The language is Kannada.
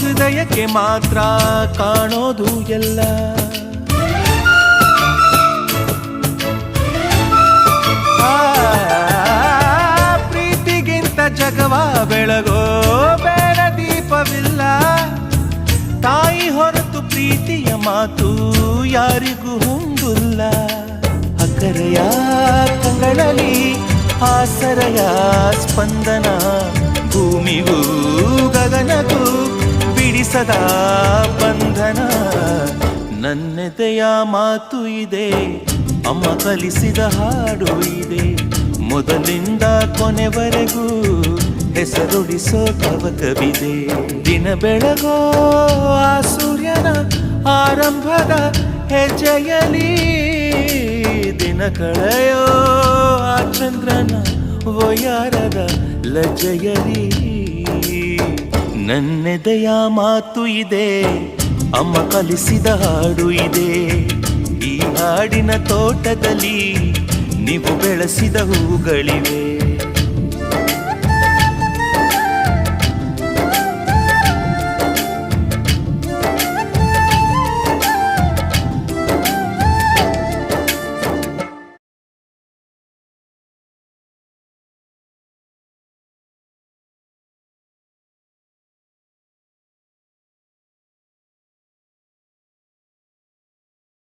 ಹೃದಯಕ್ಕೆ ಮಾತ್ರ ಕಾಣೋದು ಎಲ್ಲ. ಪ್ರೀತಿಗಿಂತ ಜಗವ ಬೆಳಗೋ ಬೇಡ ದೀಪವಿಲ್ಲ. ತಾಯಿ ಹೊರತು ಪ್ರೀತಿಯ ಮಾತು ಯಾರಿಗೂ ಹೊಂದಿಲ್ಲ. ಅಕ್ಕರೆಯ ಕಂಗಳಲ್ಲಿ ಆಸರೆಯ ಸ್ಪಂದನ, ಭೂಮಿಗೂ ಗಗನಗೂ ಬಿಡಿಸದ ಬಂಧನ. ನನ್ನೆದೆಯ ಮಾತು ಇದೆ, ಅಮ್ಮ ಕಲಿಸಿದ ಹಾಡು ಇದೆ. ಮೊದಲಿಂದ ಕೊನೆವರೆಗೂ ಹೆಸರುಡಿಸೋ ತವಕವಿದೆ. ದಿನ ಬೆಳಗೋ ಆ ಸೂರ್ಯನ ಆರಂಭದ ಹೆಜ್ಜೆಯಲಿ, ದಿನ ಕಳೆಯೋ ಆ ಚಂದ್ರನ ವಯಾರದ ಲಜ್ಜೆಯಲಿ. ನನ್ನೆದೆಯ ಮಾತು ಇದೆ, ಅಮ್ಮ ಕಲಿಸಿದ ಹಾಡು ಇದೆ. ಈ ಹಾಡಿನ ತೋಟದಲ್ಲಿ ನೀವು ಬೆಳೆಸಿದ ಹೂಗಳಿವೆ.